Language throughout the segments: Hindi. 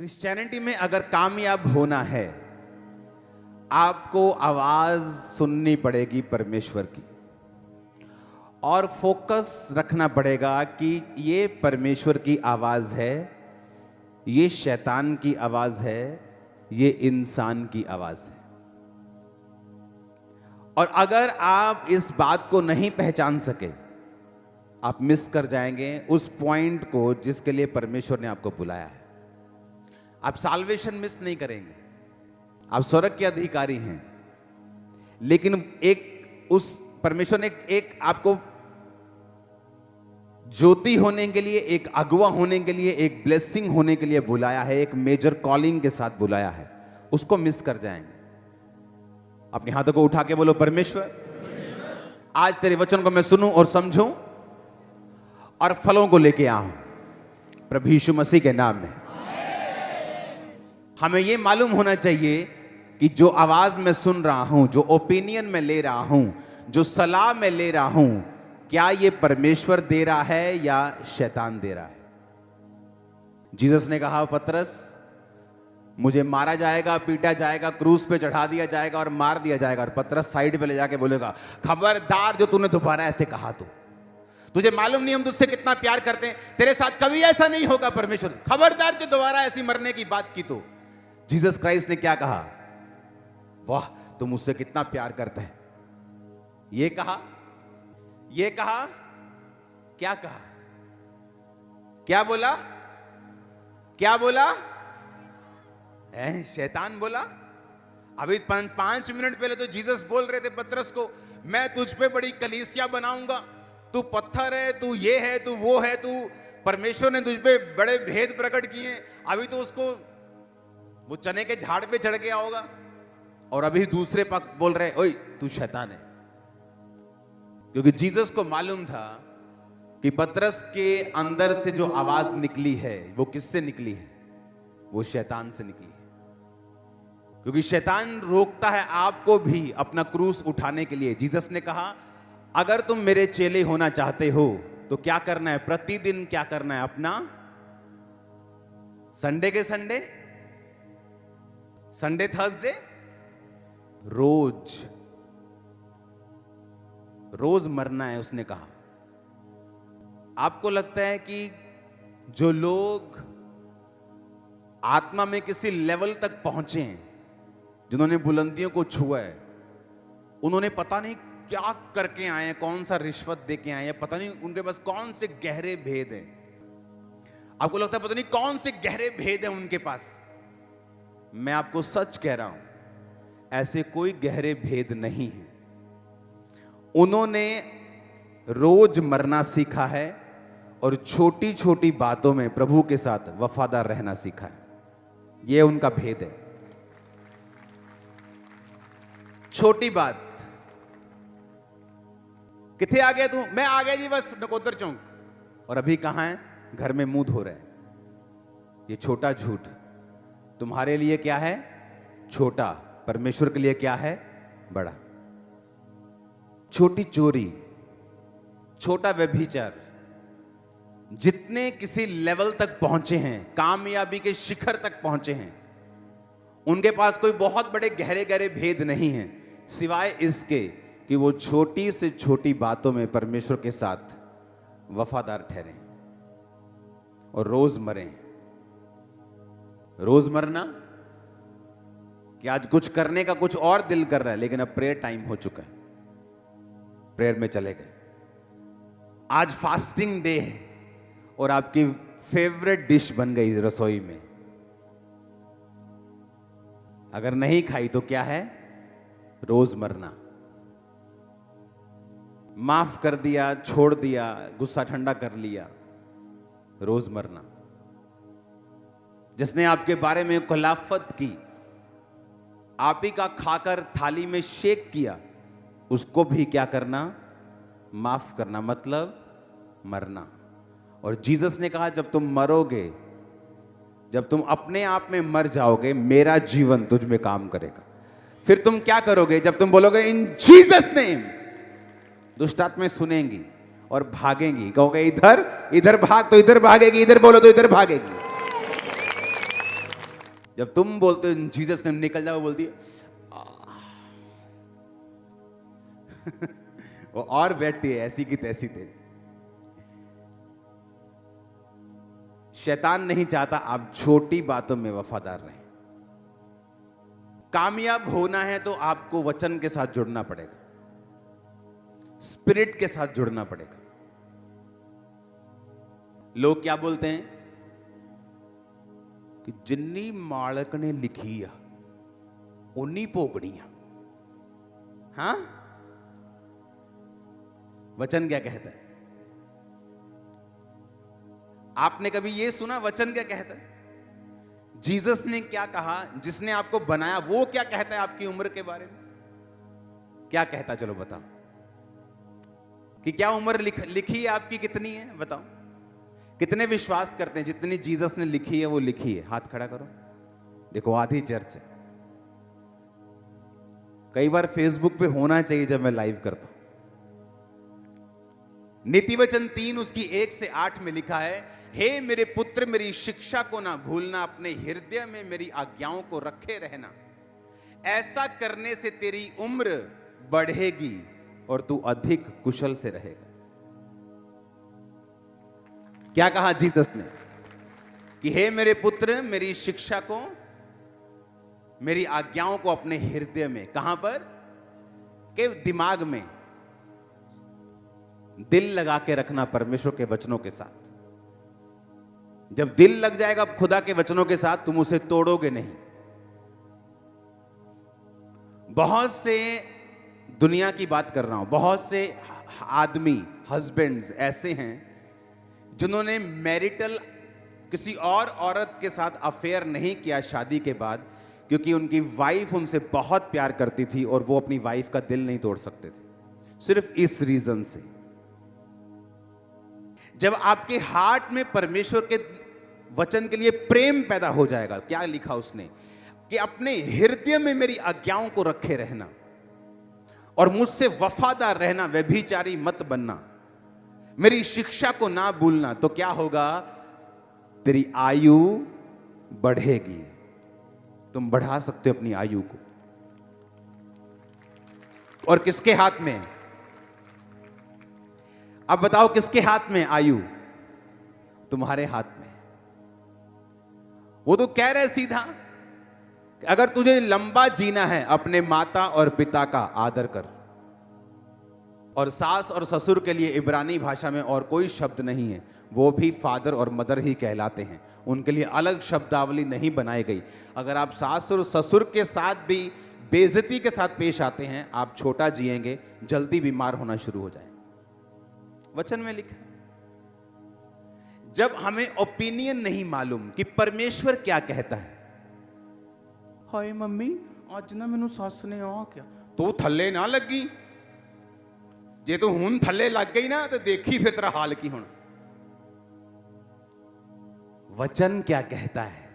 क्रिश्चियनिटी में अगर कामयाब होना है, आपको आवाज सुननी पड़ेगी परमेश्वर की और फोकस रखना पड़ेगा कि ये परमेश्वर की आवाज है, ये शैतान की आवाज है, ये इंसान की आवाज है। और अगर आप इस बात को नहीं पहचान सके, आप मिस कर जाएंगे उस पॉइंट को जिसके लिए परमेश्वर ने आपको बुलाया है। आप साल्वेशन मिस नहीं करेंगे, आप स्वर्ग के अधिकारी हैं, लेकिन एक उस परमेश्वर ने एक आपको ज्योति होने के लिए, एक अगुवा होने के लिए, एक ब्लेसिंग होने के लिए बुलाया है, एक मेजर कॉलिंग के साथ बुलाया है। उसको मिस कर जाएंगे। अपने हाथों को उठा के बोलो, परमेश्वर आज तेरे वचन को मैं सुनूं और समझूं और फलों को लेके आऊं प्रभु यीशु मसीह के नाम में। हमें यह मालूम होना चाहिए कि जो आवाज मैं सुन रहा हूं, जो ओपिनियन में ले रहा हूं, जो सलाह में ले रहा हूं, क्या यह परमेश्वर दे रहा है या शैतान दे रहा है। जीसस ने कहा, पतरस मुझे मारा जाएगा, पीटा जाएगा, क्रूस पे चढ़ा दिया जाएगा और मार दिया जाएगा। और पतरस साइड पे ले जाके बोलेगा, खबरदार जो तूने दोबारा ऐसे कहा तो तुझे मालूम नहीं हम तुझसे कितना प्यार करते हैं, तेरे साथ कभी ऐसा नहीं होगा परमेश्वर, खबरदार जो दोबारा ऐसी मरने की बात की तो। जीसस क्राइस्ट ने क्या कहा, वाह तुम मुझसे कितना प्यार करते हैं। ये कहा, क्या कहा, क्या बोला, क्या बोला, शैतान बोला। अभी 5 मिनट पहले तो जीसस बोल रहे थे पतरस को, मैं तुझ पे बड़ी कलीसिया बनाऊंगा, तू पत्थर है, तू ये है, तू वो है, तू परमेश्वर ने तुझ पे बड़े भेद प्रकट किए। अभी तो उसको वो चने के झाड़ पे चढ़ गया होगा और अभी दूसरे पक्ष बोल रहे, ओए तू शैतान है। क्योंकि जीसस को मालूम था कि पतरस के अंदर से जो आवाज निकली है वो किससे निकली है, वो शैतान से निकली है। क्योंकि शैतान रोकता है आपको भी अपना क्रूस उठाने के लिए। जीसस ने कहा, अगर तुम मेरे चेले होना चाहते हो तो क्या करना है, प्रतिदिन क्या करना है, अपना संडे के संडे थर्सडे रोज मरना है। उसने कहा, आपको लगता है कि जो लोग आत्मा में किसी लेवल तक पहुंचे हैं, जिन्होंने बुलंदियों को छुआ है, उन्होंने पता नहीं क्या करके आए हैं, कौन सा रिश्वत दे के आए हैं, पता नहीं उनके पास कौन से गहरे भेद हैं। आपको लगता है पता नहीं कौन से गहरे भेद हैं उनके पास। मैं आपको सच कह रहा हूं, ऐसे कोई गहरे भेद नहीं है। उन्होंने रोज मरना सीखा है और छोटी छोटी बातों में प्रभु के साथ वफादार रहना सीखा है। यह उनका भेद है। छोटी बात, किथे आ गया तू, मैं आ गया जी बस नकोदर चौक, और अभी कहां है, घर में मुंह धो रहे हैं। ये छोटा झूठ तुम्हारे लिए क्या है, छोटा, परमेश्वर के लिए क्या है, बड़ा। छोटी चोरी, छोटा व्यभिचार, जितने किसी लेवल तक पहुंचे हैं, कामयाबी के शिखर तक पहुंचे हैं, उनके पास कोई बहुत बड़े गहरे गहरे भेद नहीं हैं, सिवाय इसके कि वो छोटी से छोटी बातों में परमेश्वर के साथ वफादार ठहरें और रोज मरें। रोज मरना कि आज कुछ करने का कुछ और दिल कर रहा है, लेकिन अब प्रेयर टाइम हो चुका है, प्रेयर में चले गए। आज फास्टिंग डे है और आपकी फेवरेट डिश बन गई रसोई में, अगर नहीं खाई तो क्या है, रोज मरना। माफ कर दिया, छोड़ दिया, गुस्सा ठंडा कर लिया, रोज मरना। जिसने आपके बारे में खुलाफत की, आप ही का खाकर थाली में शेक किया, उसको भी क्या करना, माफ करना, मतलब मरना। और जीसस ने कहा, जब तुम मरोगे, जब तुम अपने आप में मर जाओगे, मेरा जीवन तुझ में काम करेगा। फिर तुम क्या करोगे, जब तुम बोलोगे इन जीसस नेम, दुष्ट आत्माएं सुनेंगी और भागेंगी। कहोगे इधर इधर भाग तो इधर भागेगी, इधर बोलो तो इधर भागेगी। जब तुम बोलते हो जीसस ने निकल जाओ, बोलती है वो और बैठती है ऐसी की तैसी तेरी। शैतान नहीं चाहता आप छोटी बातों में वफादार रहें। कामयाब होना है तो आपको वचन के साथ जुड़ना पड़ेगा, स्पिरिट के साथ जुड़ना पड़ेगा। लोग क्या बोलते हैं कि जिन्नी मालक ने लिखी है उन्नी भोगनियां। हां, वचन क्या कहता है? आपने कभी यह सुना वचन क्या कहता है? जीसस ने क्या कहा? जिसने आपको बनाया वो क्या कहता है आपकी उम्र के बारे में? क्या कहता? चलो बताओ कि क्या उम्र लिखी है आपकी, कितनी है बताओ। कितने विश्वास करते हैं जितनी जीसस ने लिखी है वो लिखी है? हाथ खड़ा करो। देखो आधी चर्च है। कई बार फेसबुक पे होना चाहिए जब मैं लाइव करता हूं। नीति वचन 3 उसकी 1 से 8 में लिखा है, हे मेरे पुत्र मेरी शिक्षा को ना भूलना, अपने हृदय में मेरी आज्ञाओं को रखे रहना। ऐसा करने से तेरी उम्र बढ़ेगी और तू अधिक कुशल से रहेगा। क्या कहा जीसस ने? कि हे मेरे पुत्र मेरी शिक्षा को, मेरी आज्ञाओं को अपने हृदय में, कहां पर? के दिमाग में दिल लगा के रखना परमेश्वर के वचनों के साथ। जब दिल लग जाएगा खुदा के वचनों के साथ, तुम उसे तोड़ोगे नहीं। बहुत से, दुनिया की बात कर रहा हूं, बहुत से आदमी, हस्बैंड्स ऐसे हैं जिन्होंने मैरिटल किसी और औरत के साथ अफेयर नहीं किया शादी के बाद, क्योंकि उनकी वाइफ उनसे बहुत प्यार करती थी और वो अपनी वाइफ का दिल नहीं तोड़ सकते थे, सिर्फ इस रीजन से। जब आपके हार्ट में परमेश्वर के वचन के लिए प्रेम पैदा हो जाएगा, क्या लिखा उसने कि अपने हृदय में मेरी आज्ञाओं को रखे रहना और मुझसे वफादार रहना, व्यभिचारी मत बनना, मेरी शिक्षा को ना भूलना, तो क्या होगा? तेरी आयु बढ़ेगी। तुम बढ़ा सकते हो अपनी आयु को। और किसके हाथ में? अब बताओ किसके हाथ में आयु? तुम्हारे हाथ में। वो तो कह रहे सीधा, अगर तुझे लंबा जीना है अपने माता और पिता का आदर कर। और सास और ससुर के लिए इब्रानी भाषा में और कोई शब्द नहीं है, वो भी फादर और मदर ही कहलाते हैं, उनके लिए अलग शब्दावली नहीं बनाई गई। अगर आप सास और ससुर के साथ भी बेइज्जती के साथ पेश आते हैं, आप छोटा जिएंगे, जल्दी बीमार होना शुरू हो जाए। वचन में लिखा है। जब हमें ओपिनियन नहीं मालूम कि परमेश्वर क्या कहता है, हाय मम्मी आज ना मैनू सस ने आ क्या, तू थल्ले ना लगी, जे तू हुन थल्ले लग गई ना तो देखी फिर तेरा हाल की होना। वचन क्या कहता है?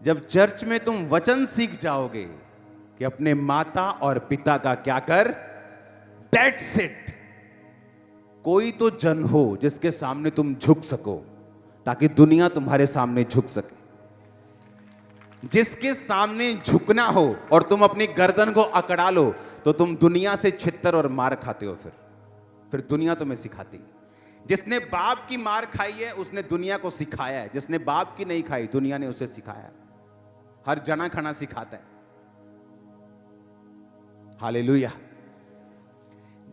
जब चर्च में तुम वचन सीख जाओगे कि अपने माता और पिता का क्या कर, दैट्स इट। कोई तो जन हो जिसके सामने तुम झुक सको, ताकि दुनिया तुम्हारे सामने झुक सके। जिसके सामने झुकना हो और तुम अपनी गर्दन को अकड़ा लो, तो तुम दुनिया से छित्तर और मार खाते हो। फिर दुनिया तुम्हें सिखाती है। जिसने बाप की मार खाई है उसने दुनिया को सिखाया है, जिसने बाप की नहीं खाई दुनिया ने उसे सिखाया। हर जना खना सिखाता है। हालेलुया।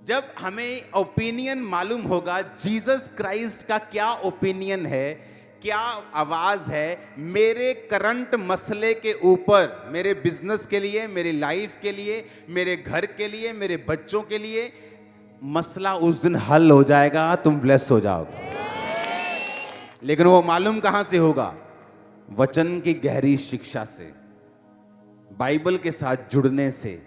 जब हमें ओपिनियन मालूम होगा जीसस क्राइस्ट का क्या ओपिनियन है, क्या आवाज है मेरे करंट मसले के ऊपर, मेरे बिजनेस के लिए, मेरी लाइफ के लिए, मेरे घर के लिए, मेरे बच्चों के लिए, मसला उस दिन हल हो जाएगा, तुम ब्लेस हो जाओगे। लेकिन वो मालूम कहां से होगा? वचन की गहरी शिक्षा से, बाइबल के साथ जुड़ने से।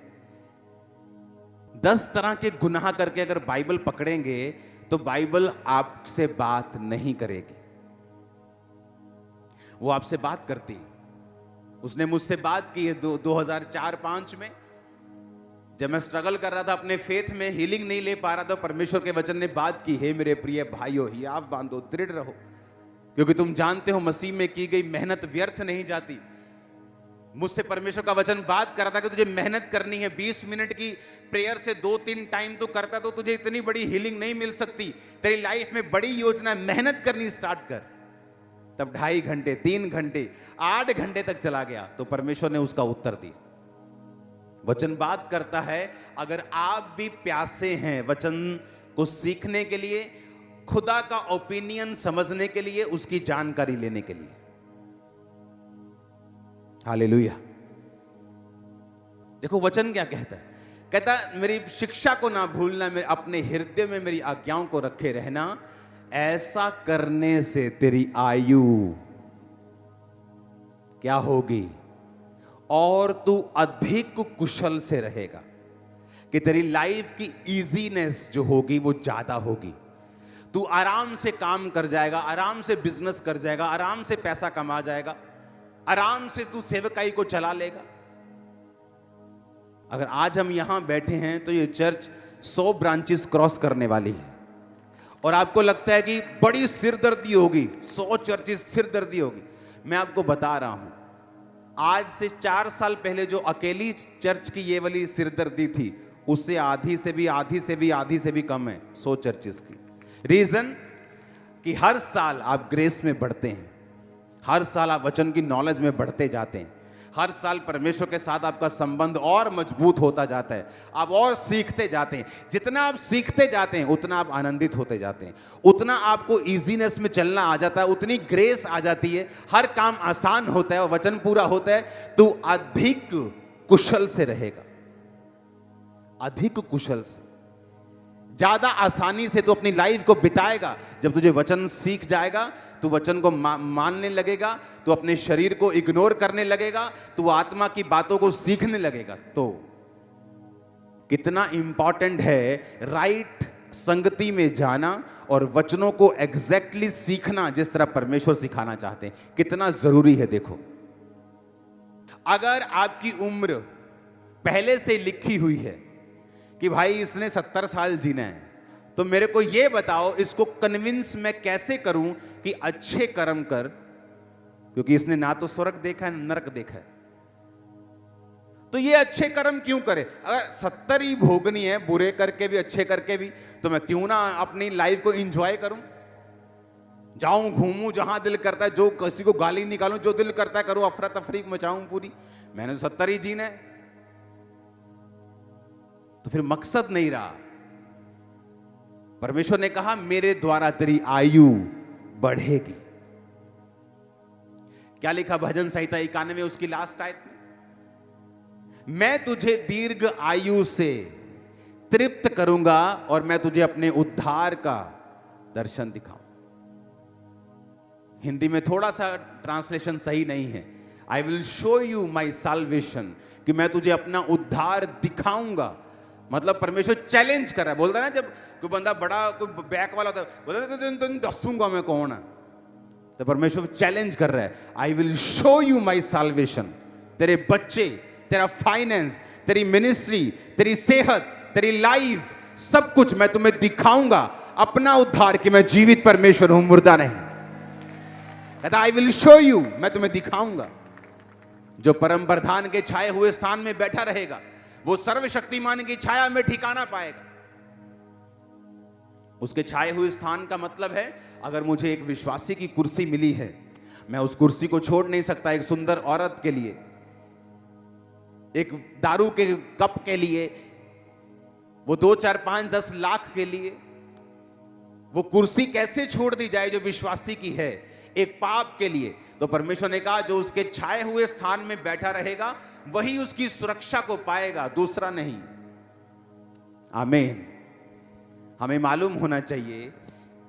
10 तरह के गुनाह करके अगर बाइबल पकड़ेंगे तो बाइबल आपसे बात नहीं करेगी, वो आपसे बात करती है। उसने मुझसे बात की है 2004-5 में, जब मैं स्ट्रगल कर रहा था अपने फेथ में, हीलिंग नहीं ले पा रहा था, परमेश्वर के वचन ने बात की, हे मेरे प्रिय भाइयों हियाव बांधो, दृढ़ रहो, क्योंकि तुम जानते हो मसीह में की गई मेहनत व्यर्थ नहीं जाती। मुझसे परमेश्वर का वचन बात कर रहा था कि तुझे मेहनत करनी है। 20 मिनट की प्रेयर से 2-3 टाइम तो करता तो तुझे इतनी बड़ी हीलिंग नहीं मिल सकती। तेरी लाइफ में बड़ी योजना, मेहनत करनी स्टार्ट कर। तब 2.5 घंटे, 3 घंटे, 8 घंटे तक चला गया तो परमेश्वर ने उसका उत्तर दिया। वचन बात करता है, अगर आप भी प्यासे हैं वचन को सीखने के लिए, खुदा का ओपिनियन समझने के लिए, उसकी जानकारी लेने के लिए। हालेलुया। देखो वचन क्या कहता है, कहता है मेरी शिक्षा को ना भूलना, मेरे अपने हृदय में मेरी आज्ञाओं को रखे रहना, ऐसा करने से तेरी आयु क्या होगी और तू अधिक कुशल से रहेगा। कि तेरी लाइफ की इजीनेस जो होगी वो ज्यादा होगी। तू आराम से काम कर जाएगा, आराम से बिजनेस कर जाएगा, आराम से पैसा कमा जाएगा, आराम से तू सेवकाई को चला लेगा। अगर आज हम यहां बैठे हैं तो ये चर्च 100 ब्रांचेस क्रॉस करने वाली है और आपको लगता है कि बड़ी सिरदर्दी होगी, 100 चर्चेस सिरदर्दी होगी। मैं आपको बता रहा हूं, आज से 4 साल पहले जो अकेली चर्च की ये वाली सिरदर्दी थी, उससे आधी से भी कम है 100 चर्चेस की। रीजन कि हर साल आप ग्रेस में बढ़ते हैं, हर साल आप वचन की नॉलेज में बढ़ते जाते हैं, हर साल परमेश्वर के साथ आपका संबंध और मजबूत होता जाता है, आप और सीखते जाते हैं। जितना आप सीखते जाते हैं उतना आप आनंदित होते जाते हैं, उतना आपको इजीनेस में चलना आ जाता है, उतनी ग्रेस आ जाती है, हर काम आसान होता है और वचन पूरा होता है। तू अधिक कुशल से रहेगा, अधिक कुशल से, ज्यादा आसानी से तू अपनी लाइफ को बिताएगा। जब तुझे वचन सीख जाएगा, तू वचन को मानने लगेगा, तू अपने शरीर को इग्नोर करने लगेगा, तू आत्मा की बातों को सीखने लगेगा। तो कितना इंपॉर्टेंट है राइट संगति में जाना और वचनों को एग्जैक्टली सीखना जिस तरह परमेश्वर सिखाना चाहते हैं, कितना जरूरी है। देखो, अगर आपकी उम्र पहले से लिखी हुई है कि भाई इसने 70 साल जीना है, तो मेरे को यह बताओ इसको कन्विंस मैं कैसे करूं कि अच्छे कर्म कर, क्योंकि इसने ना तो स्वर्ग देखा है ना नरक देखा है, तो ये अच्छे कर्म क्यों करे? अगर 70 ही भोगनी है, बुरे करके भी अच्छे करके भी, तो मैं क्यों ना अपनी लाइफ को एंजॉय करूं, जाऊं घूमूं जहां दिल करता है, जो किसी को गाली निकालूं, जो दिल करता है करूं, अफरा तफरी मचाऊं पूरी। मैंने तो 70 ही जीना है, तो फिर मकसद नहीं रहा। परमेश्वर ने कहा मेरे द्वारा तेरी आयु बढ़ेगी। क्या लिखा भजन संहिता 91 उसकी लास्ट आयत में, मैं तुझे दीर्घ आयु से तृप्त करूंगा और मैं तुझे अपने उद्धार का दर्शन दिखाऊं। हिंदी में थोड़ा सा ट्रांसलेशन सही नहीं है, I will show you my salvation, कि मैं तुझे अपना उद्धार दिखाऊंगा। मतलब परमेश्वर चैलेंज कर रहा है। बोलता है ना, जब कोई बंदा बड़ा कोई बैक वाला होता है, बोलता है तो दसूंगा मैं कौन है, तो परमेश्वर चैलेंज कर रहा है, I will show you my salvation. तेरे बच्चे, तेरा फाइनेंस, तेरी मिनिस्ट्री, तेरी सेहत, तेरी लाइफ, सब कुछ मैं तुम्हें दिखाऊंगा, अपना उद्धार, कि मैं जीवित परमेश्वर हूं, मुर्दा नहीं। कहता आई विल शो यू, मैं तुम्हें दिखाऊंगा। जो परम प्रधान के छाए हुए स्थान में बैठा रहेगा, वो सर्वशक्तिमान की छाया में ठिकाना पाएगा। उसके छाए हुए स्थान का मतलब है, अगर मुझे एक विश्वासी की कुर्सी मिली है, मैं उस कुर्सी को छोड़ नहीं सकता। एक सुंदर औरत के लिए, एक दारू के कप के लिए, वो 2, 4, 5, 10 लाख के लिए वो कुर्सी कैसे छोड़ दी जाए जो विश्वासी की है, एक पाप के लिए। तो परमेश्वर ने कहा जो उसके छाए हुए स्थान में बैठा रहेगा वही उसकी सुरक्षा को पाएगा, दूसरा नहीं। आमीन। हमें मालूम होना चाहिए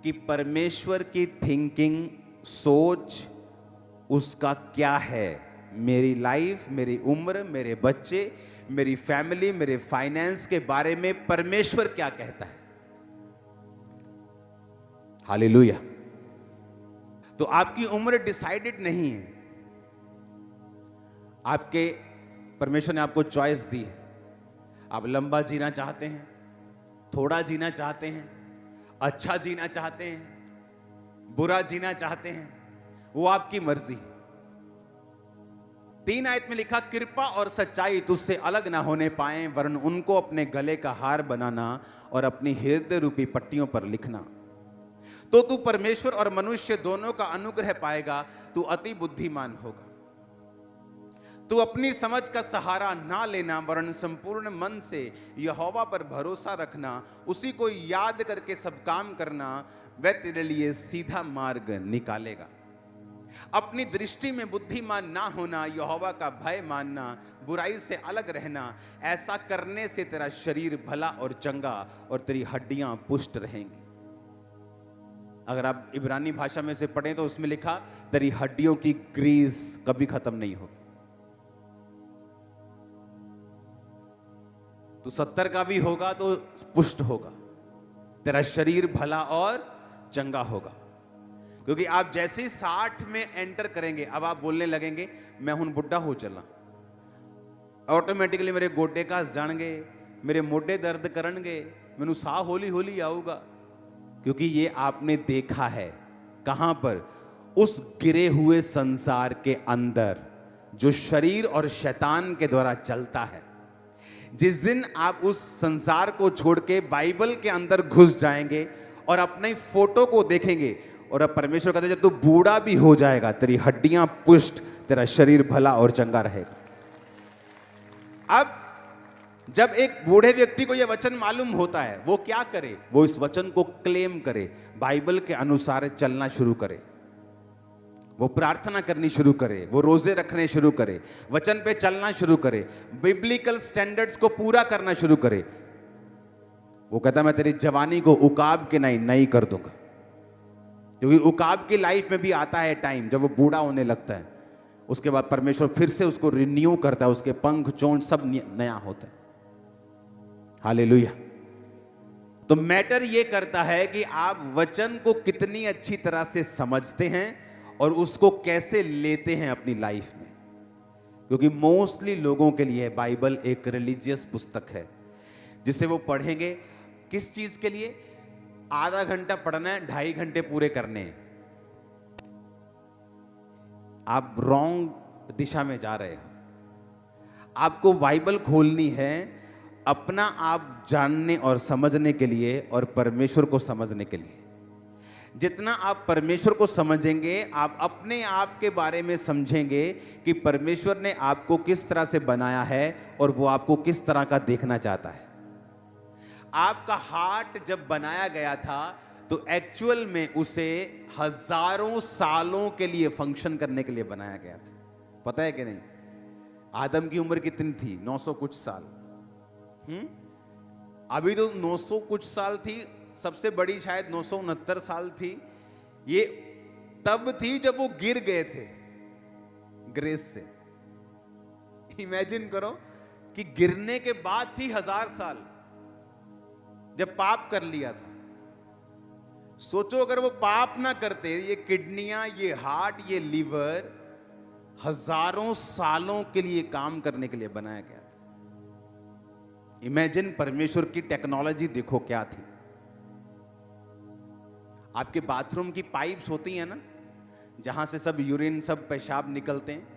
कि परमेश्वर की थिंकिंग, सोच उसका क्या है। मेरी लाइफ, मेरी उम्र, मेरे बच्चे, मेरी फैमिली, मेरे फाइनेंस के बारे में परमेश्वर क्या कहता है। हालेलुया। तो आपकी उम्र डिसाइडेड नहीं है, आपके परमेश्वर ने आपको चॉइस दी है। आप लंबा जीना चाहते हैं, थोड़ा जीना चाहते हैं, अच्छा जीना चाहते हैं, बुरा जीना चाहते हैं, वो आपकी मर्जी है। 3 आयत में लिखा, कृपा और सच्चाई तुझसे अलग ना होने पाए, वरन उनको अपने गले का हार बनाना और अपनी हृदय रूपी पट्टियों पर लिखना। तो तू परमेश्वर और मनुष्य दोनों का अनुग्रह पाएगा, तू अति बुद्धिमान होगा। तू अपनी समझ का सहारा ना लेना, वरन संपूर्ण मन से यहोवा पर भरोसा रखना, उसी को याद करके सब काम करना, वह तेरे लिए सीधा मार्ग निकालेगा। अपनी दृष्टि में बुद्धिमान ना होना, यहोवा का भय मानना, बुराई से अलग रहना, ऐसा करने से तेरा शरीर भला और चंगा और तेरी हड्डियां पुष्ट रहेंगी। अगर आप इब्रानी भाषा में से पढ़ें तो उसमें लिखा, तेरी हड्डियों की ग्रीस कभी खत्म नहीं होगी। तो 70 का भी होगा तो पुष्ट होगा, तेरा शरीर भला और चंगा होगा। क्योंकि आप जैसे ही 60 में एंटर करेंगे, अब आप बोलने लगेंगे मैं हूं बुढ़ा हो चला, ऑटोमेटिकली मेरे गोडे का जाणगे, मेरे मोढे दर्द करनगे, मैनू साह होली होली आऊगा। क्योंकि ये आपने देखा है कहां पर, उस गिरे हुए संसार के अंदर जो शरीर और शैतान के द्वारा चलता है। जिस दिन आप उस संसार को छोड़ के बाइबल के अंदर घुस जाएंगे और अपने फोटो को देखेंगे, और अब परमेश्वर कहते हैं जब तू बूढ़ा भी हो जाएगा तेरी हड्डियां पुष्ट, तेरा शरीर भला और चंगा रहेगा। अब जब एक बूढ़े व्यक्ति को यह वचन मालूम होता है, वो क्या करे? वो इस वचन को क्लेम करे, बाइबल के अनुसार चलना शुरू करे, वो प्रार्थना करनी शुरू करे, वो रोजे रखने शुरू करे, वचन पे चलना शुरू करे, बिब्लिकल स्टैंडर्ड्स को पूरा करना शुरू करे। वो कहता मैं तेरी जवानी को उकाब के नई कर दूंगा। क्योंकि उकाब की लाइफ में भी आता है टाइम जब वो बूढ़ा होने लगता है, उसके बाद परमेश्वर फिर से उसको रिन्यू करता है, उसके पंख चोंच सब नया होता है। हालेलुया। तो मैटर ये करता है कि आप वचन को कितनी अच्छी तरह से समझते हैं और उसको कैसे लेते हैं अपनी लाइफ में। क्योंकि मोस्टली लोगों के लिए बाइबल एक रिलीजियस पुस्तक है जिसे वो पढ़ेंगे किस चीज के लिए? आधा घंटा पढ़ना है, 2.5 घंटे पूरे करने हैं। आप रॉन्ग दिशा में जा रहे हो। आपको बाइबल खोलनी है अपना आप जानने और समझने के लिए और परमेश्वर को समझने के लिए। जितना आप परमेश्वर को समझेंगे, आप अपने आप के बारे में समझेंगे कि परमेश्वर ने आपको किस तरह से बनाया है और वो आपको किस तरह का देखना चाहता है। आपका हार्ट जब बनाया गया था तो एक्चुअल में उसे हजारों सालों के लिए फंक्शन करने के लिए बनाया गया था। पता है कि नहीं? आदम की उम्र कितनी थी? 900 कुछ साल। अभी तो 900 कुछ साल थी, सबसे बड़ी शायद 969 साल थी। ये तब थी जब वो गिर गए थे ग्रेस से। इमेजिन करो कि गिरने के बाद थी 1000 साल जब पाप कर लिया था। सोचो अगर वो पाप ना करते, ये किडनियां, ये हार्ट, ये लीवर हजारों सालों के लिए काम करने के लिए बनाया गया था। इमेजिन परमेश्वर की टेक्नोलॉजी देखो क्या थी। आपके बाथरूम की पाइप्स होती हैं ना, जहां से सब यूरिन, सब पेशाब निकलते हैं।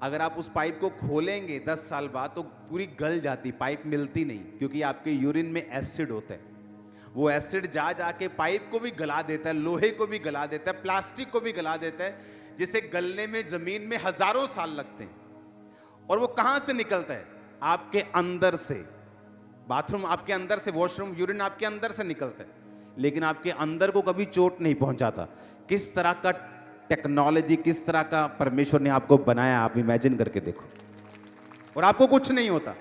अगर आप उस पाइप को खोलेंगे 10 साल बाद तो पूरी गल जाती, पाइप मिलती नहीं, क्योंकि आपके यूरिन में एसिड होता है। वो एसिड जा जाके पाइप को भी गला देता है, लोहे को भी गला देता है, प्लास्टिक को भी गला देता है, जिसे गलने में जमीन में हजारों साल लगते हैं। और वो कहां से निकलता है? आपके अंदर से। बाथरूम आपके अंदर से, वॉशरूम, यूरिन आपके अंदर से निकलता है, लेकिन आपके अंदर को कभी चोट नहीं पहुंचाता। किस तरह का टेक्नोलॉजी, किस तरह का परमेश्वर ने आपको बनाया, आप इमेजिन करके देखो। और आपको कुछ नहीं होता।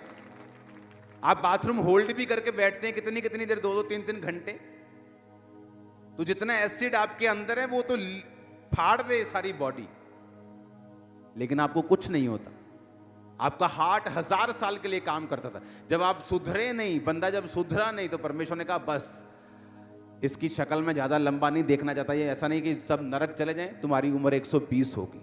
आप बाथरूम होल्ड भी करके बैठते हैं कितनी कितनी देर, 2-2, 3-3 घंटे। तो जितना एसिड आपके अंदर है वो तो फाड़ दे सारी बॉडी, लेकिन आपको कुछ नहीं होता। आपका हार्ट 1000 साल के लिए काम करता था। जब आप सुधरे नहीं, बंदा जब सुधरा नहीं, तो परमेश्वर ने कहा बस इसकी शक्ल में ज्यादा लंबा नहीं देखना चाहता। ये ऐसा नहीं कि सब नरक चले जाएं, तुम्हारी उम्र 120 होगी।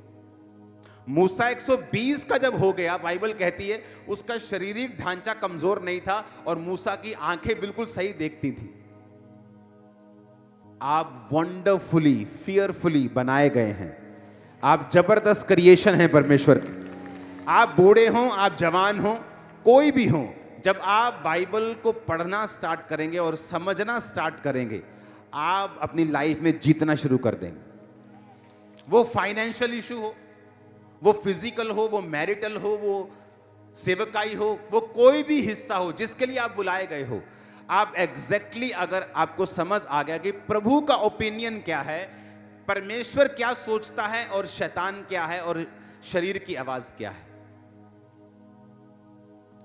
मूसा 120 का जब हो गया, बाइबल कहती है उसका शारीरिक ढांचा कमजोर नहीं था और मूसा की आंखें बिल्कुल सही देखती थी। आप वंडरफुली, फियरफुली बनाए गए हैं। आप जबरदस्त क्रिएशन हैं परमेश्वर की। आप बूढ़े हों, आप जवान हों, कोई भी हो, जब आप बाइबल को पढ़ना स्टार्ट करेंगे और समझना स्टार्ट करेंगे, आप अपनी लाइफ में जीतना शुरू कर देंगे। वो फाइनेंशियल इशू हो, वो फिजिकल हो, वो मैरिटल हो, वो सेवकाई हो, वो कोई भी हिस्सा हो जिसके लिए आप बुलाए गए हो, आप एग्जैक्टली अगर आपको समझ आ गया कि प्रभु का ओपिनियन क्या है, परमेश्वर क्या सोचता है और शैतान क्या है और शरीर की आवाज क्या है।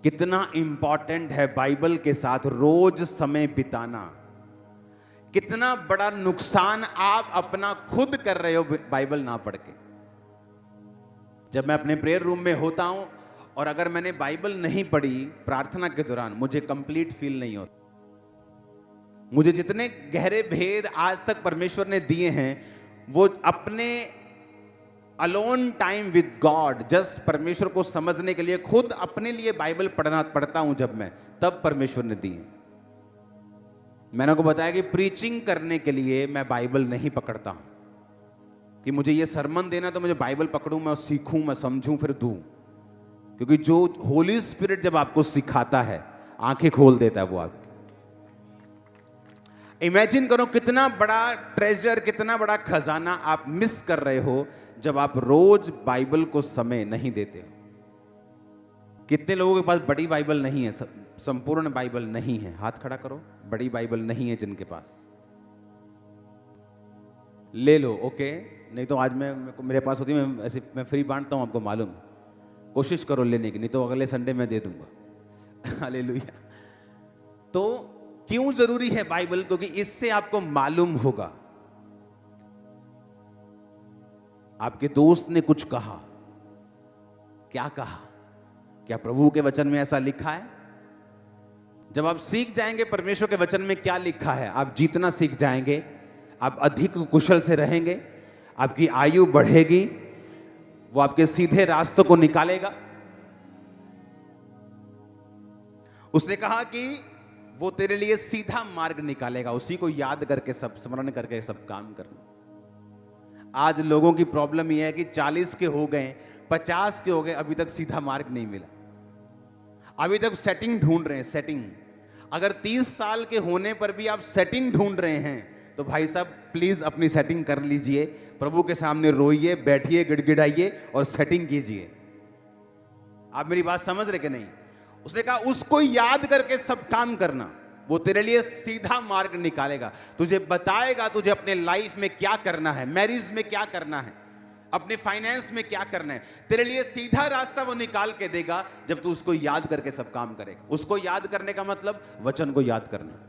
कितना इंपॉर्टेंट है बाइबल के साथ रोज समय बिताना। कितना बड़ा नुकसान आप अपना खुद कर रहे हो बाइबल ना पढ़ के। जब मैं अपने प्रेयर रूम में होता हूं और अगर मैंने बाइबल नहीं पढ़ी प्रार्थना के दौरान, मुझे कंप्लीट फील नहीं होता। मुझे जितने गहरे भेद आज तक परमेश्वर ने दिए हैं, वो अपने alone time with God, just परमेश्वर को समझने के लिए खुद अपने लिए बाइबल पढ़ता हूं जब मैं, तब परमेश्वर ने दिए। मैंने आपको बताया कि प्रीचिंग करने के लिए मैं बाइबल नहीं पकड़ता हूं कि मुझे ये सरमन देना तो मुझे बाइबल पकड़ूं, मैं सीखूं, मैं समझूं, फिर दूं। क्योंकि जो होली स्पिरिट जब आपको सिखाता है, आंखें खोल देता है वो आपकी। इमेजिन करो कितना बड़ा ट्रेजर, कितना बड़ा खजाना आप मिस कर रहे हो जब आप रोज बाइबल को समय नहीं देते हो। कितने लोगों के पास बड़ी बाइबल नहीं है, संपूर्ण बाइबल नहीं है? हाथ खड़ा करो। बड़ी बाइबल नहीं है जिनके पास, ले लो। ओके, नहीं तो आज मेरे पास होती, मैं फ्री बांटता हूं, आपको मालूम है। कोशिश करो लेने की, नहीं तो अगले संडे मैं दे दूंगा। हालेलुया। तो क्यों जरूरी है बाइबल? क्योंकि इससे आपको मालूम होगा। आपके दोस्त ने कुछ कहा, क्या कहा? क्या प्रभु के वचन में ऐसा लिखा है? जब आप सीख जाएंगे परमेश्वर के वचन में क्या लिखा है, आप जीतना सीख जाएंगे, आप अधिक कुशल से रहेंगे, आपकी आयु बढ़ेगी, वो आपके सीधे रास्तों को निकालेगा। उसने कहा कि वो तेरे लिए सीधा मार्ग निकालेगा, उसी को याद करके, सब स्मरण करके सब काम करना। आज लोगों की प्रॉब्लम यह है कि 40 के हो गए, 50 के हो गए, अभी तक सीधा मार्ग नहीं मिला, अभी तक सेटिंग ढूंढ रहे हैं, सेटिंग। अगर 30 साल के होने पर भी आप सेटिंग ढूंढ रहे हैं तो भाई साहब प्लीज अपनी सेटिंग कर लीजिए, प्रभु के सामने रोइए, बैठिए, गिड़गिड़ाइए और सेटिंग कीजिए। आप मेरी बात समझ रहे कि नहीं? उसने कहा उसको याद करके सब काम करना, वो तेरे लिए सीधा मार्ग निकालेगा, तुझे बताएगा तुझे अपने लाइफ में क्या करना है, मैरिज में क्या करना है, अपने फाइनेंस में क्या करना है। तेरे लिए सीधा रास्ता वो निकाल के देगा जब तू उसको याद करके सब काम करेगा। उसको याद करने का मतलब वचन को याद करना,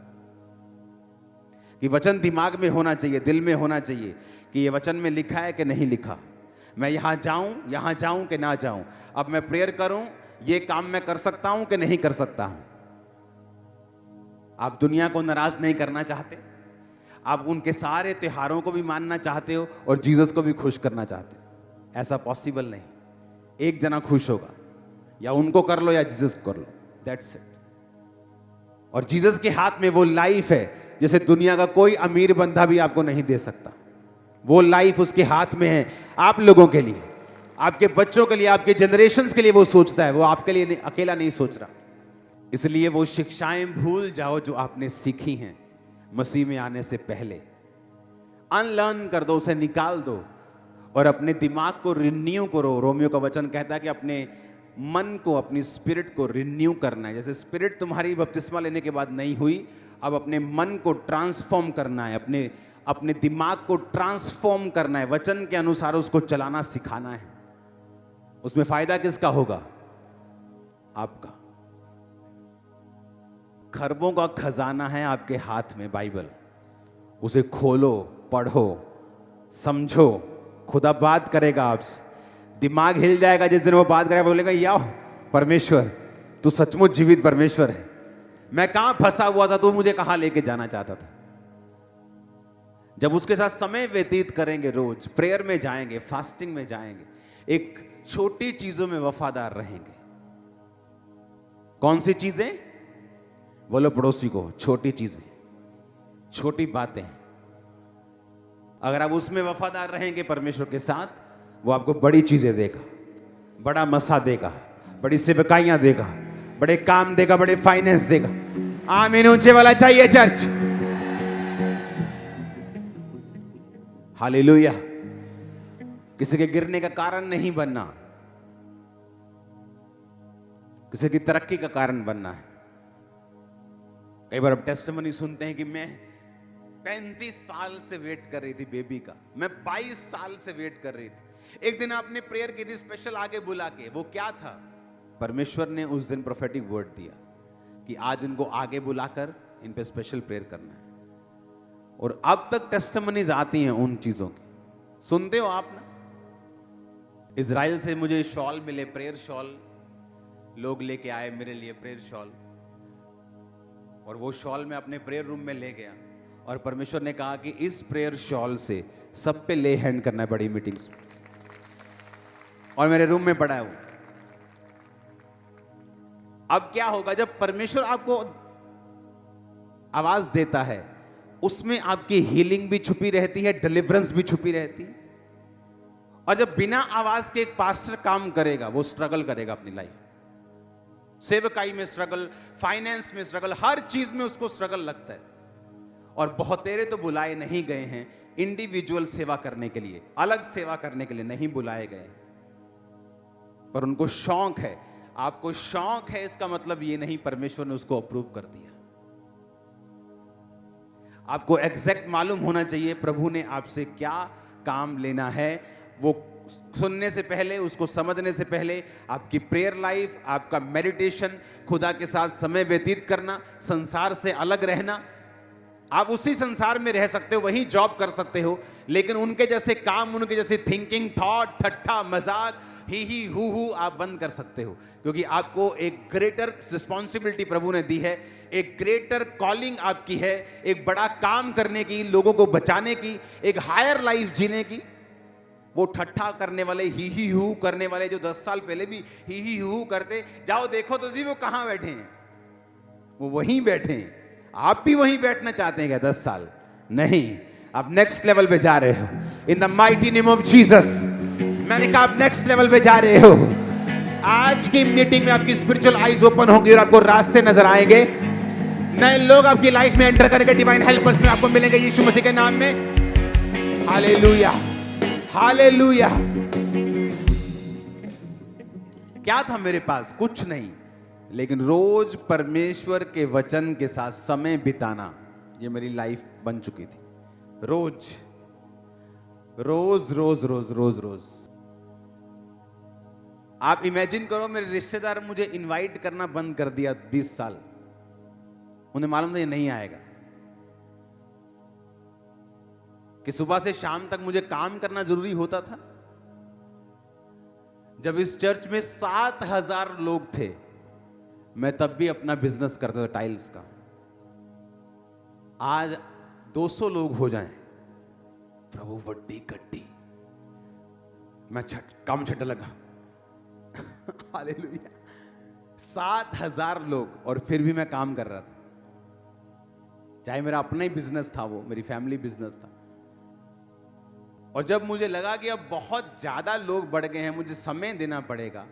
कि वचन दिमाग में होना चाहिए, दिल में होना चाहिए कि ये वचन में लिखा है कि नहीं लिखा, मैं यहां जाऊं कि ना जाऊं, अब मैं प्रेयर करूं, ये काम मैं कर सकता हूं कि नहीं कर सकता हूं। आप दुनिया को नाराज नहीं करना चाहते, आप उनके सारे त्योहारों को भी मानना चाहते हो और जीसस को भी खुश करना चाहते हो। ऐसा पॉसिबल नहीं। एक जना खुश होगा, या उनको कर लो या जीसस को कर लो, दैट्स इट। और जीसस के हाथ में वो लाइफ है जैसे दुनिया का कोई अमीर बंदा भी आपको नहीं दे सकता। वो लाइफ उसके हाथ में है, आप लोगों के लिए, आपके बच्चों के लिए, आपके जनरेशंस के लिए वो सोचता है। वो आपके लिए नहीं, अकेला नहीं सोच रहा। इसलिए वो शिक्षाएं भूल जाओ जो आपने सीखी हैं मसीह में आने से पहले, अनलर्न कर दो, उसे निकाल दो और अपने दिमाग को रिन्यू करो। रोमियो का वचन कहता है कि अपने मन को, अपनी स्पिरिट को रिन्यू करना है। जैसे स्पिरिट तुम्हारी बपतिस्मा लेने के बाद नहीं हुई, अब अपने मन को ट्रांसफॉर्म करना है, अपने दिमाग को ट्रांसफॉर्म करना है, वचन के अनुसार उसको चलाना सिखाना है। उसमें फायदा किसका होगा? आपका। खरबों का खजाना है आपके हाथ में बाइबल, उसे खोलो, पढ़ो, समझो। खुदा बात करेगा आपसे, दिमाग हिल जाएगा जिस दिन वो बात करेगा, बोलेगा या परमेश्वर तू सचमुच जीवित परमेश्वर है, मैं कहां फंसा हुआ था, तू मुझे कहां लेके जाना चाहता था। जब उसके साथ समय व्यतीत करेंगे, रोज प्रेयर में जाएंगे, फास्टिंग में जाएंगे, एक छोटी चीजों में वफादार रहेंगे। कौन सी चीजें? बोलो पड़ोसी को, छोटी चीजें, छोटी बातें। अगर आप उसमें वफादार रहेंगे परमेश्वर के साथ, वो आपको बड़ी चीजें देगा, बड़ा मसा देगा, बड़ी सेवकाइयां देगा, बड़े काम देगा, बड़े फाइनेंस देगा। आमीन ऊंचे वाला चाहिए चर्च। हालेलुया। किसी के गिरने का कारण नहीं बनना, किसी की तरक्की का कारण बनना है। कई बार अब टेस्टिमनी सुनते हैं कि मैं 35 साल से वेट कर रही थी बेबी का, मैं 22 साल से वेट कर रही थी। एक दिन आपने प्रेयर की थी स्पेशल आगे बुला के, वो क्या था? परमेश्वर ने उस दिन प्रोफेटिक वर्ड दिया कि आज इनको आगे बुलाकर इन पे स्पेशल प्रेयर करना है। और अब तक टेस्टिमनीज आती हैं उन चीजों की, सुनते हो आप ना। इजराइल से मुझे शॉल मिले, प्रेयर शॉल लोग लेके आए मेरे लिए, प्रेयर शॉल। और वो शॉल मैं अपने प्रेयर रूम में ले गया और परमेश्वर ने कहा कि इस प्रेयर शॉल से सब पे ले हैंड करना है बड़ी मीटिंग्स में। और मेरे रूम में पड़ा है वो। अब क्या होगा जब परमेश्वर आपको आवाज देता है, उसमें आपकी हीलिंग भी छुपी रहती है, डिलीवरेंस भी छुपी रहती है। और जब बिना आवाज के एक पास्टर काम करेगा, वो स्ट्रगल करेगा अपनी लाइफ, सेवकाई में स्ट्रगल, फाइनेंस में स्ट्रगल, हर चीज में उसको स्ट्रगल लगता है। और बहुतेरे तो बुलाए नहीं गए हैं इंडिविजुअल सेवा करने के लिए, अलग सेवा करने के लिए नहीं बुलाए गए, पर उनको शौक है। आपको शौक है, इसका मतलब ये नहीं परमेश्वर ने उसको अप्रूव कर दिया। आपको एग्जैक्ट मालूम होना चाहिए प्रभु ने आपसे क्या काम लेना है। वो सुनने से पहले, उसको समझने से पहले आपकी प्रेयर लाइफ, आपका मेडिटेशन, खुदा के साथ समय व्यतीत करना, संसार से अलग रहना। आप उसी संसार में रह सकते हो, वही जॉब कर सकते हो, लेकिन उनके जैसे काम, उनके जैसे थिंकिंग, थॉट, ठट्ठा, मजाक, ही हु आप बंद कर सकते हो। क्योंकि आपको एक ग्रेटर रिस्पॉन्सिबिलिटी प्रभु ने दी है, एक ग्रेटर कॉलिंग आपकी है, एक बड़ा काम करने की, लोगों को बचाने की, एक हायर लाइफ जीने की। वो ठट्ठा करने वाले, ही हु करने वाले जो 10 साल पहले भी ही हु करते, जाओ देखो तो जी वो कहां बैठे हैं, वो वहीं बैठे हैं। आप भी वहीं बैठना चाहते हैं क्या 10 साल? नहीं, आप नेक्स्ट लेवल पे जा रहे हो in the mighty name of Jesus. मैंने कहा आप नेक्स्ट लेवल पे जा रहे हो। आज की मीटिंग में आपकी स्पिरिचुअल आईज ओपन होगी और आपको रास्ते नजर आएंगे। नए लोग आपकी लाइफ में एंटर करके डिवाइन हेल्पर्स में आपको मिलेंगे यीशु मसीह के नाम में। Hallelujah, hallelujah. क्या था मेरे पास? कुछ नहीं, लेकिन रोज परमेश्वर के वचन के साथ समय बिताना, ये मेरी लाइफ बन चुकी थी। रोज रोज रोज रोज रोज रोज। आप इमेजिन करो, मेरे रिश्तेदार मुझे इनवाइट करना बंद कर दिया 20 साल। उन्हें मालूम था ये नहीं आएगा, कि सुबह से शाम तक मुझे काम करना जरूरी होता था। जब इस चर्च में 7000 लोग थे, मैं तब भी अपना बिजनेस करता था टाइल्स का। आज 200 लोग हो जाएं, प्रभु वड्डी कट्टी, मैं काम छट लगा। हालेलुया। 7000 लोग, और फिर भी मैं काम कर रहा था। चाहे मेरा अपना ही बिजनेस था, वो मेरी फैमिली बिजनेस था। और जब मुझे लगा कि अब बहुत ज्यादा लोग बढ़ गए हैं, मुझे समय देना पड़ेगा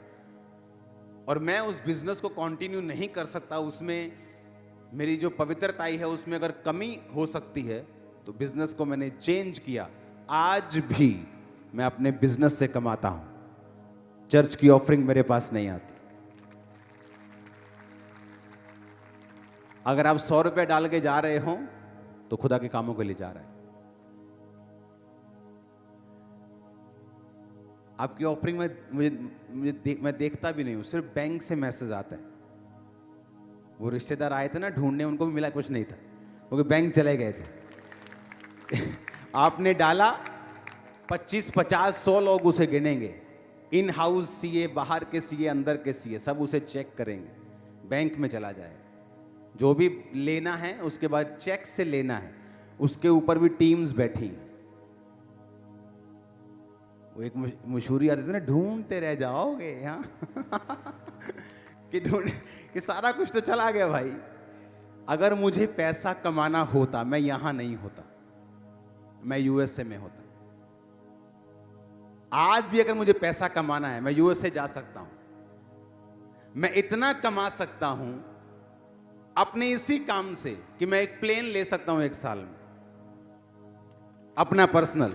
और मैं उस बिजनेस को कंटिन्यू नहीं कर सकता, उसमें मेरी जो पवित्रताई है उसमें अगर कमी हो सकती है, तो बिजनेस को मैंने चेंज किया। आज भी मैं अपने बिजनेस से कमाता हूं, चर्च की ऑफरिंग मेरे पास नहीं आती। अगर आप 100 रुपए डाल के जा रहे हो तो खुदा के कामों के लिए जा रहे हैं। आपकी ऑफरिंग में मैं देखता भी नहीं हूं, सिर्फ बैंक से मैसेज आता है। वो रिश्तेदार आए थे ना ढूंढने, उनको भी मिला कुछ नहीं था, क्योंकि बैंक चले गए थे। आपने डाला 25, 50, 100 लोग उसे गिनेंगे। इन हाउस सीए, बाहर के सीए, अंदर के सीए, सब उसे चेक करेंगे, बैंक में चला जाए। जो भी लेना है उसके बाद चेक से लेना है, उसके ऊपर भी टीम्स बैठी हैं। वो एक मशहूरी आती थी ना, ढूंढते रह जाओगे यहाँ कि सारा कुछ तो चला गया भाई। अगर मुझे पैसा कमाना होता, मैं यहां नहीं होता, मैं यूएसए में होता। आज भी अगर मुझे पैसा कमाना है, मैं यूएसए जा सकता हूं, मैं इतना कमा सकता हूं अपने इसी काम से कि मैं एक प्लेन ले सकता हूं 1 साल में, अपना पर्सनल।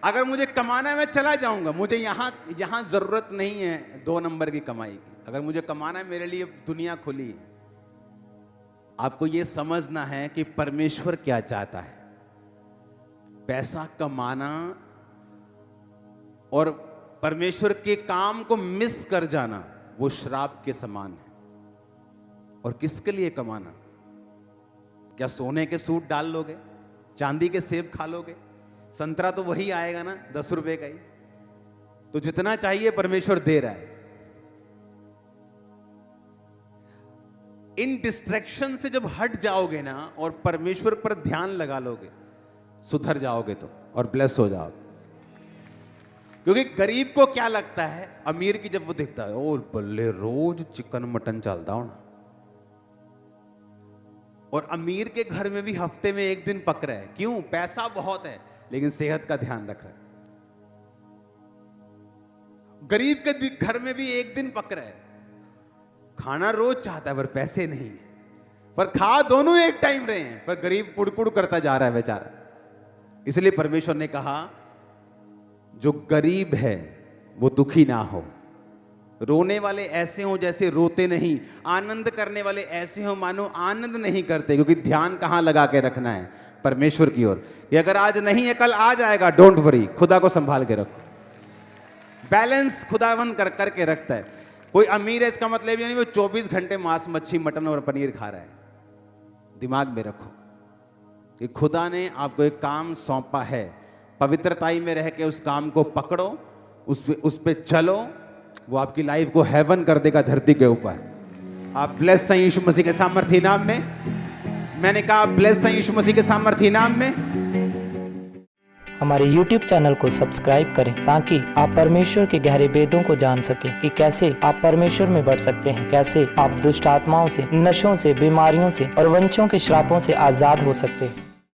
अगर मुझे कमाना है मैं चला जाऊंगा, मुझे यहां जरूरत नहीं है 2 नंबर की कमाई की। अगर मुझे कमाना है, मेरे लिए दुनिया खुली है। आपको यह समझना है कि परमेश्वर क्या चाहता है। पैसा कमाना और परमेश्वर के काम को मिस कर जाना वो श्राप के समान है। और किसके लिए कमाना? क्या सोने के सूट डाल लोगे? चांदी के सेब खा लोगे? संतरा तो वही आएगा ना, 10 रुपए का ही। तो जितना चाहिए परमेश्वर दे रहा है। इन डिस्ट्रैक्शन से जब हट जाओगे ना और परमेश्वर पर ध्यान लगा लोगे, सुधर जाओगे तो, और ब्लेस हो जाओगे। क्योंकि गरीब को क्या लगता है, अमीर की जब वो दिखता है, ओ बल्ले रोज चिकन मटन चलता हो ना। और अमीर के घर में भी हफ्ते में 1 दिन पक रहा है। क्यों? पैसा बहुत है लेकिन सेहत का ध्यान रख रहा है। गरीब के घर में भी 1 दिन पक रहा है, खाना रोज चाहता है पर पैसे नहीं है। पर खा दोनों एक टाइम रहे हैं, पर गरीब कुड़कुड़ करता जा रहा है बेचारा। इसलिए परमेश्वर ने कहा जो गरीब है वो दुखी ना हो। रोने वाले ऐसे हो जैसे रोते नहीं, आनंद करने वाले ऐसे हो मानो आनंद नहीं करते। क्योंकि ध्यान कहां लगा के रखना है? परमेश्वर की ओर। ये अगर आज नहीं है कल आ जाएगा, डोंट वरी। खुदा को संभाल के रखो। बैलेंस खुदावन करके रखता है। कोई अमीर है इसका मतलब ये नहीं वो 24 घंटे मांस मच्छी मटन और पनीर खा रहा है। दिमाग में रखो कि खुदा ने आपको एक काम सौंपा है, पवित्रताई में रह के उस काम को पकड़ो, उस पे चलो, वो आपकी लाइफ को हेवन कर देगा धरती के ऊपर। आप ब्लेस हैं यीशु मसीह के सामर्थी नाम में। मैंने कहा ब्लेस हैं यीशु मसीह के सामर्थी नाम में। हमारे YouTube चैनल को सब्सक्राइब करें ताकि आप परमेश्वर के गहरे भेदों को जान सकें कि कैसे आप परमेश्वर में बढ़ सकते हैं, कैसे आप दुष्ट आत्माओं से, नशों से, बीमारियों से और वंशों के श्रापों से आजाद हो सकते हैं।